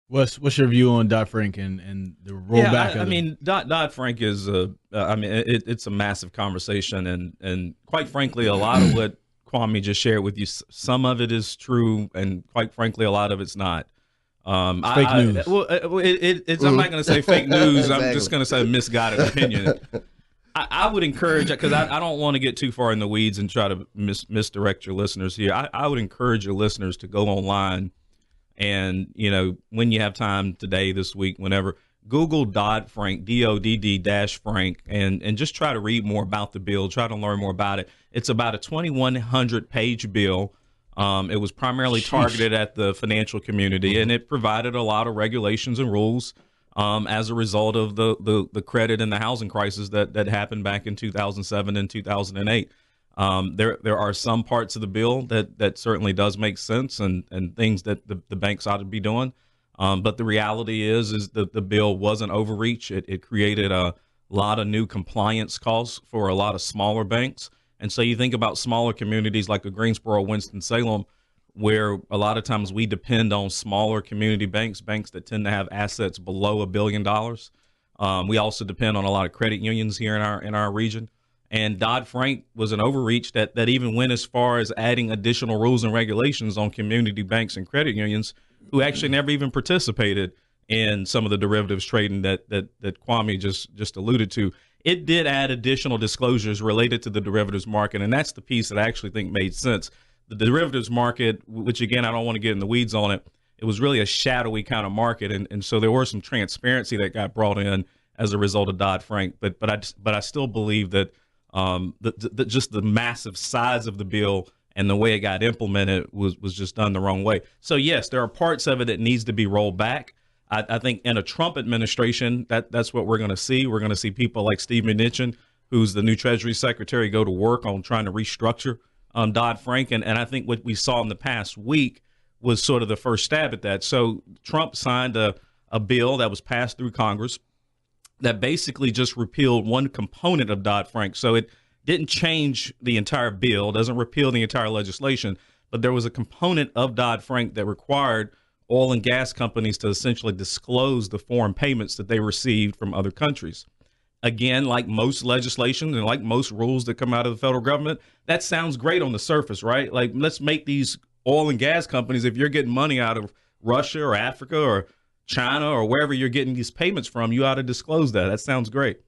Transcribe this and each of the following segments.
What's your view on Dodd-Frank and the Yeah, rollback I of the? mean, Dodd-Frank is it's a massive conversation, and quite frankly, a lot of what Kwame just shared with you, some of it is true, and quite frankly, a lot of it's not. It's fake news. I'm not going to say fake news. I'm just Exactly. going to say misguided opinion. I would encourage, because I don't want to get too far in the weeds and try to misdirect your listeners here. I would encourage your listeners to go online and, when you have time today, this week, whenever, Google Dodd-Frank, Dodd-Frank, and just try to read more about the bill, try to learn more about it. It's about a 2,100-page bill. It was primarily targeted at the financial community, and it provided a lot of regulations and rules as a result of the credit and the housing crisis that happened back in 2007 and 2008. There are some parts of the bill that certainly does make sense and things that the banks ought to be doing. But the reality is that the bill was an overreach. It created a lot of new compliance costs for a lot of smaller banks. And so you think about smaller communities like a Greensboro, Winston-Salem, where a lot of times we depend on smaller community banks that tend to have assets below $1 billion. We also depend on a lot of credit unions here in our region. And Dodd-Frank was an overreach that even went as far as adding additional rules and regulations on community banks and credit unions who actually never even participated in some of the derivatives trading that Kwame just alluded to. It did add additional disclosures related to the derivatives market, and that's the piece that I actually think made sense. The derivatives market, which again, I don't want to get in the weeds on it, it was really a shadowy kind of market, and so there was some transparency that got brought in as a result of Dodd-Frank. But I still believe that just the massive size of the bill and the way it got implemented was just done the wrong way. So yes, there are parts of it that needs to be rolled back. I think in a Trump administration, that's what we're going to see. We're going to see people like Steve Mnuchin, who's the new Treasury Secretary, go to work on trying to restructure Dodd-Frank. And I think what we saw in the past week was sort of the first stab at that. So Trump signed a bill that was passed through Congress that basically just repealed one component of Dodd-Frank. So it didn't change the entire bill, doesn't repeal the entire legislation, but there was a component of Dodd-Frank that required oil and gas companies to essentially disclose the foreign payments that they received from other countries. Again, like most legislation and like most rules that come out of the federal government, that sounds great on the surface, right? Like, let's make these oil and gas companies, if you're getting money out of Russia or Africa or China or wherever you're getting these payments from, you ought to disclose that. That sounds great.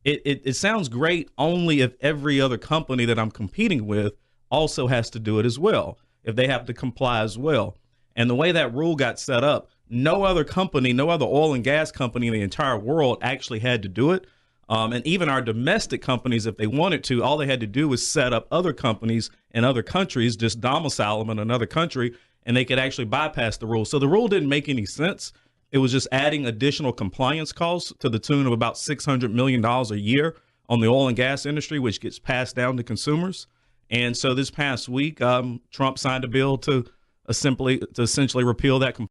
It sounds great only if every other company that I'm competing with also has to do it as well, if they have to comply as well. And the way that rule got set up, no other company, no other oil and gas company in the entire world actually had to do it. And even our domestic companies, if they wanted to, all they had to do was set up other companies in other countries, just domicile them in another country, and they could actually bypass the rule. So the rule didn't make any sense. It was just adding additional compliance costs to the tune of about $600 million a year on the oil and gas industry, which gets passed down to consumers. And so this past week, Trump signed a bill to essentially repeal that